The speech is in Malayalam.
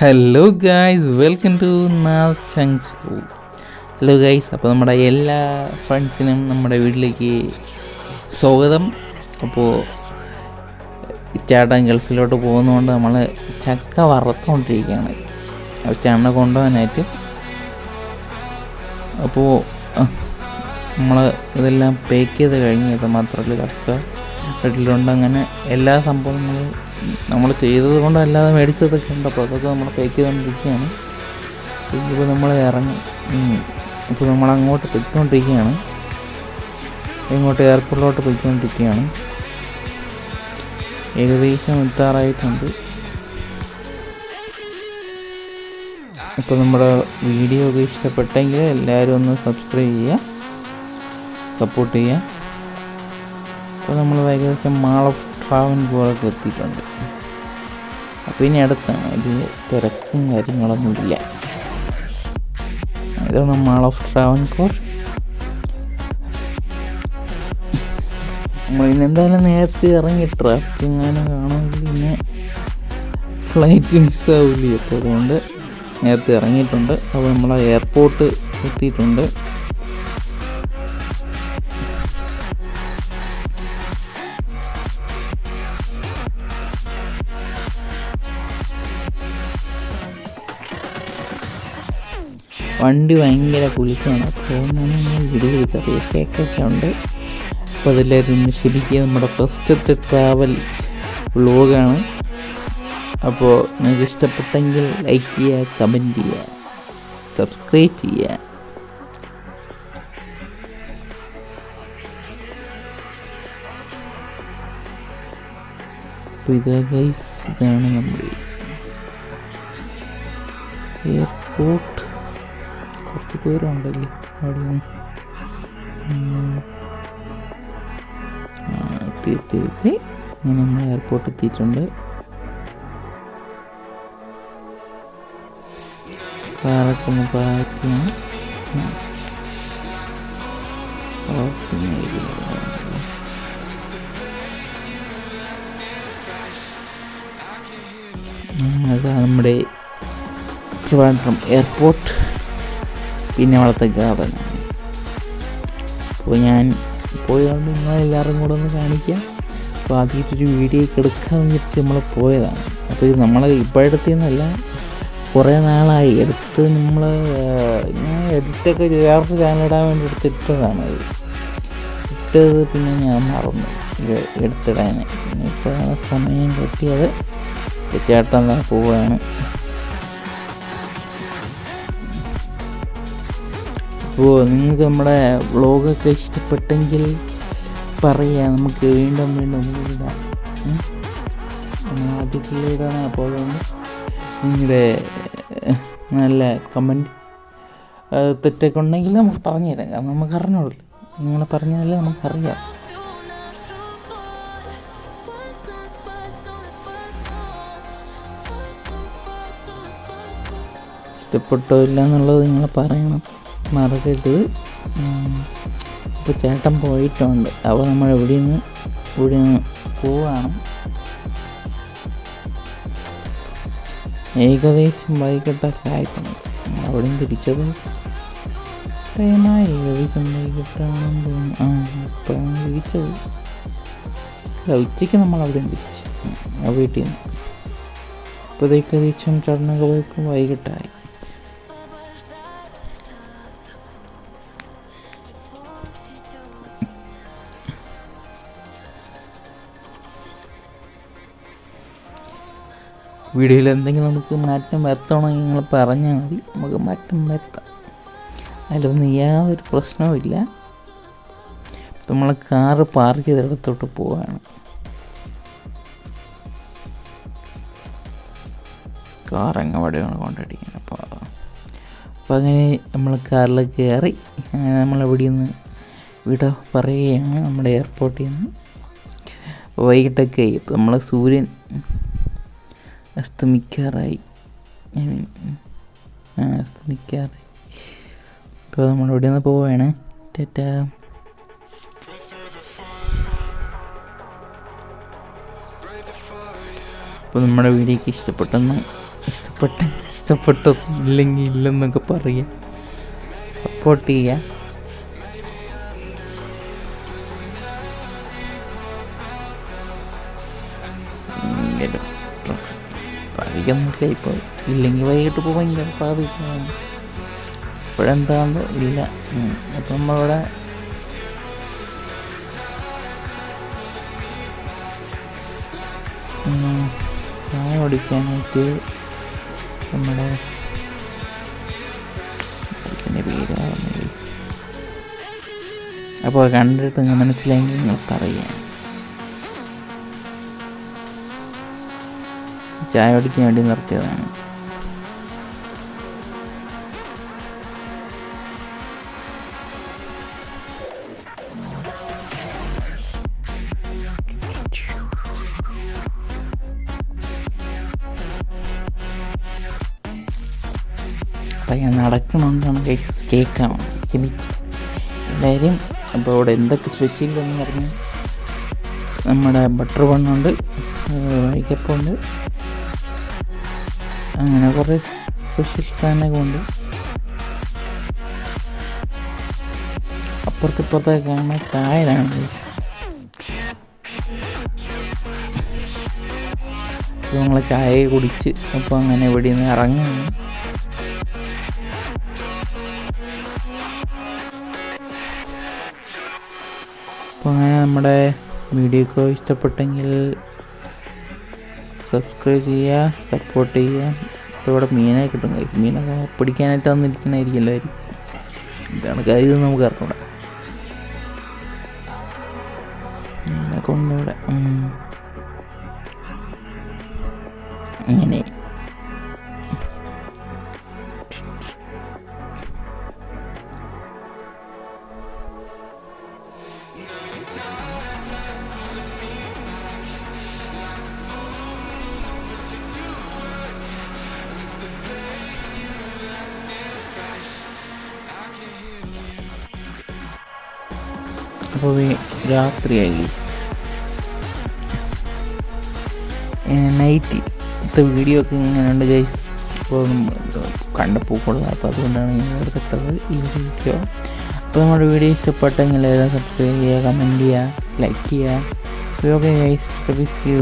ഹലോ ഗൈസ്, വെൽക്കം ടു നാവ് താങ്ക്സ് ഫുഡ്. ഹലോ ഗൈസ്, അപ്പോൾ നമ്മുടെ എല്ലാ ഫ്രണ്ട്സിനും നമ്മുടെ വീട്ടിലേക്ക് സ്വാഗതം. അപ്പോൾ ചേട്ടൻ ഗൾഫിലോട്ട് പോകുന്നതുകൊണ്ട് നമ്മൾ ചക്ക വറുത്തുകൊണ്ടിരിക്കുകയാണ് ചേട്ടനെ കൊണ്ടുപോകാനായിട്ട്. അപ്പോൾ നമ്മൾ ഇതെല്ലാം പേക്ക് ചെയ്ത് കഴിഞ്ഞത് മാത്രമല്ല ചക്ക വീട്ടിലുണ്ട്. അങ്ങനെ എല്ലാ സംഭവങ്ങളും നമ്മൾ ചെയ്തത് കൊണ്ട് അല്ലാതെ മേടിച്ചതൊക്കെ ഉണ്ട്. അപ്പോൾ അതൊക്കെ നമ്മൾ പേക്ക് ചെയ്തുകൊണ്ടിരിക്കുകയാണ്. ഇപ്പോൾ നമ്മൾ ഇറങ്ങി ഇപ്പോൾ നമ്മളങ്ങോട്ട് പൊയ്ക്കൊണ്ടിരിക്കുകയാണ്, ഇങ്ങോട്ട് എയർപോർട്ടിലോട്ട് പൊയ്ക്കൊണ്ടിരിക്കുകയാണ്. ഏകദേശം എത്താറായിട്ടുണ്ട്. ഇപ്പോൾ നമ്മുടെ വീഡിയോ ഒക്കെ ഇഷ്ടപ്പെട്ടെങ്കിൽ എല്ലാവരും ഒന്ന് സബ്സ്ക്രൈബ് ചെയ്യുക, സപ്പോർട്ട് ചെയ്യുക. അപ്പോൾ നമ്മൾ ഏകദേശം മാൾ ഓഫ് ട്രാവൻകൂറൊക്കെ എത്തിയിട്ടുണ്ട്. അപ്പോൾ ഇനി അടുത്താണ്, ഇത് തിരക്കും കാര്യങ്ങളൊന്നുമില്ല. ഇതാണ് മാൾ ഓഫ് ട്രാവൻകൂർ. നമ്മൾ ഇനി എന്തായാലും നേരത്തെ ഇറങ്ങി ട്രാഫിക് എങ്ങാനും കാണുമെങ്കിൽ പിന്നെ ഫ്ലൈറ്റ് മിസ്സാവില്ലേ. അപ്പോൾ അതുകൊണ്ട് നേരത്തെ ഇറങ്ങിയിട്ടുണ്ട്. അപ്പോൾ നമ്മൾ എയർപോർട്ട് എത്തിയിട്ടുണ്ട്. വണ്ടി ഭയങ്കര കുലുക്കമാണ്. അപ്പോൾ അതുകൊണ്ടാണ് നമ്മൾ വീഡിയോ ചെറിയ ഷേക്കൊക്കെ ഉണ്ട്. അപ്പോൾ അതെല്ലാവരും ശരിക്കും നമ്മുടെ ഫസ്റ്റത്തെ ട്രാവൽ വ്ലോഗാണ്. അപ്പോൾ നിങ്ങൾക്ക് ഇഷ്ടപ്പെട്ടെങ്കിൽ ലൈക്ക് ചെയ്യുക, കമൻറ്റ് ചെയ്യുക, സബ്സ്ക്രൈബ് ചെയ്യുക. അപ്പോൾ ഇതാണ് നമ്മുടെ എയർപോർട്ട്. കുറച്ച് ദൂരം ഉണ്ടല്ലേ അവിടെ നിന്ന്. എത്തി അങ്ങനെ നമ്മൾ എയർപോർട്ട് എത്തിയിട്ടുണ്ട്. കാറൊക്കെ ഒന്ന് പാർക്ക് ചെയ്യണം. അതാ നമ്മുടെ ട്രിവാൻഡ്രം എയർപോർട്ട്, പിന്നെ അവിടുത്തെ ഗാർഡൻ. അപ്പോൾ ഞാൻ പോയതുകൊണ്ട് നിങ്ങളെല്ലാവരും കൂടെ ഒന്ന് കാണിക്കാം. അപ്പോൾ ആദ്യമായിട്ടൊരു വീഡിയോ ഒക്കെ എടുക്കാമെന്ന് വെച്ച് നമ്മൾ പോയതാണ്. അപ്പോൾ ഇത് നമ്മൾ ഇപ്പോഴത്തേന്നല്ല, കുറേ നാളായി എടുത്ത്. ഞാൻ എഡിറ്റൊക്കെ വേറൊരു ചാനലിടാൻ വേണ്ടി എടുത്തിട്ടതാണ്. ഇട്ടത് പിന്നെ ഞാൻ മറന്നു ഇത് എടുത്തിടാൻ. പിന്നെ ഇപ്പോഴാണ് സമയം കിട്ടിയത്. ചേട്ടൻ പോവുകയാണ്. അപ്പോൾ നിങ്ങൾക്ക് നമ്മുടെ വ്ളോഗൊക്കെ ഇഷ്ടപ്പെട്ടെങ്കിൽ പറയുക, നമുക്ക് വീണ്ടും ഇടാം. ആദ്യത്തിലുള്ള ഇടാണ്. അപ്പോൾ അതുകൊണ്ട് നിങ്ങളുടെ നല്ല കമൻറ്റ് തെറ്റൊക്കെ ഉണ്ടെങ്കിൽ നമുക്ക് പറഞ്ഞുതരാം. കാരണം നമുക്ക് അറിഞ്ഞോളൂ, നിങ്ങൾ പറഞ്ഞാലേ നമുക്കറിയാം. ഇഷ്ടപ്പെട്ടോ ഇല്ല എന്നുള്ളത് നിങ്ങൾ പറയണം, മറക്കരുത്. ഇപ്പോൾ ചേട്ടൻ പോയിട്ടുണ്ട്. അപ്പോൾ നമ്മൾ ഇവിടെ നിന്ന് പോവാണ്. ഏകദേശം വൈകിട്ടൊക്കെ ആയിട്ടുണ്ട്. അവിടെ നിന്ന് തിരിച്ചത് ടൈമായി. ഏകദേശം വൈകിട്ടാണെന്ന് തോന്നുന്നു. ഇപ്പോഴാണ് തിരിച്ചത്. ഉച്ചയ്ക്ക് നമ്മൾ അവിടെ നിന്ന് തിരിച്ചു വീട്ടിൽ നിന്ന്. അപ്പോൾ ഏകദേശം ചേട്ടനൊക്കെ പോയപ്പോൾ വൈകിട്ടായി. വീഡിയോയിൽ എന്തെങ്കിലും നമുക്ക് മാറ്റം വരുത്തണമെങ്കിൽ നിങ്ങൾ പറഞ്ഞാൽ മതി, നമുക്ക് മാറ്റം വരുത്താം. അതിലൊന്നും യാതൊരു പ്രശ്നവും ഇല്ല. നമ്മൾ കാറ് പാർക്ക് ചെയ്തിടത്തോട്ട് പോവുകയാണ്. കാറങ്ങ് അവിടെയാണ് കൊണ്ടടിക്കുന്നത്. അപ്പോൾ അങ്ങനെ നമ്മൾ കാറിൽ കയറി അങ്ങനെ നമ്മളെവിടെ നിന്ന് വിട പറയുകയാണ് നമ്മുടെ എയർപോർട്ടിൽ നിന്ന്. വൈകിട്ടൊക്കെ ആയി. ഇപ്പോൾ നമ്മൾ സൂര്യൻ അസ്തമിക്കാറായി. ഇപ്പോൾ നമ്മളിവിടെ നിന്ന് പോവുകയാണ്. ടാറ്റാ. അപ്പോൾ നമ്മുടെ വീഡിയോക്ക് ഇഷ്ടപ്പെട്ടെന്ന് ഇഷ്ടപ്പെട്ടു ഇല്ലെങ്കിൽ ഇല്ലെന്നൊക്കെ പറയുക, സപ്പോർട്ട് ചെയ്യുക. ട്രാഫിക്കൊന്നുമില്ല ഇപ്പോൾ, ഇല്ലെങ്കിൽ വൈകിട്ട് ഇപ്പോൾ ഭയങ്കര ട്രാഫിക്കാണ്. ഇപ്പോഴെന്താണ്ട് ഇല്ല. അപ്പം നമ്മളിവിടെ ചായ കുടിക്കാനായിട്ട് നമ്മുടെ പിന്നെ പേരാണ്, അപ്പോൾ കണ്ടിട്ട് നിങ്ങൾ മനസ്സിലായെങ്കിൽ നിങ്ങൾക്കറിയാം. ചായ കുടിക്കാൻ വേണ്ടി നിർത്തിയതാണ്. അപ്പം ഞാൻ നടക്കണമെന്നാണ് കേൾക്കാം എല്ലാവരും. അപ്പോൾ ഇവിടെ എന്തൊക്കെ സ്പെഷ്യൽ എന്ന് പറഞ്ഞാൽ നമ്മുടെ ബട്ടർ ബണ്ണുണ്ട്, വൈക്കപ്പുണ്ട്, അങ്ങനെ കുറേ സ്പെഷ്യൽ സാധനമൊക്കെ ഉണ്ട്. അപ്പുറത്തിപ്പുറത്തൊക്കെ കാണുന്ന കായലാണ്. അപ്പോൾ നമ്മൾ ചായ കുടിച്ച് അപ്പോൾ അങ്ങനെ ഇവിടെ നിന്ന് ഇറങ്ങുകയാണ്. അപ്പോൾ അങ്ങനെ നമ്മുടെ വീഡിയോ ഒക്കെ ഇഷ്ടപ്പെട്ടെങ്കിൽ സബ്സ്ക്രൈബ് ചെയ്യുക, സപ്പോർട്ട് ചെയ്യുക. അപ്പോൾ ഇവിടെ മീനൊക്കെ കിട്ടും. മീനൊക്കെ പിടിക്കാനായിട്ട് വന്നിരിക്കണമായിരിക്കും എല്ലാവരും. ഇതാണ് കാര്യം, നമുക്ക് അറിഞ്ഞൂടാ. മീനൊക്കെ ഉണ്ട് ഇവിടെ. അങ്ങനെ അപ്പോൾ രാത്രിയായി. നൈറ്റ് വീഡിയോ ഒക്കെ ഇങ്ങനെയുണ്ട് ഗൈസ്. അപ്പോൾ കണ്ടപ്പോൾ കൊള്ളാം, അപ്പോൾ അതുകൊണ്ടാണ് ഞാൻ എടുത്തിട്ടത് ഈ വീഡിയോ. അപ്പോൾ നമ്മുടെ വീഡിയോ ഇഷ്ടപ്പെട്ടെങ്കിൽ സബ്സ്ക്രൈബ് ചെയ്യുക, കമൻറ്റ് ചെയ്യുക, ലൈക്ക് ചെയ്യുക. Okay guys, U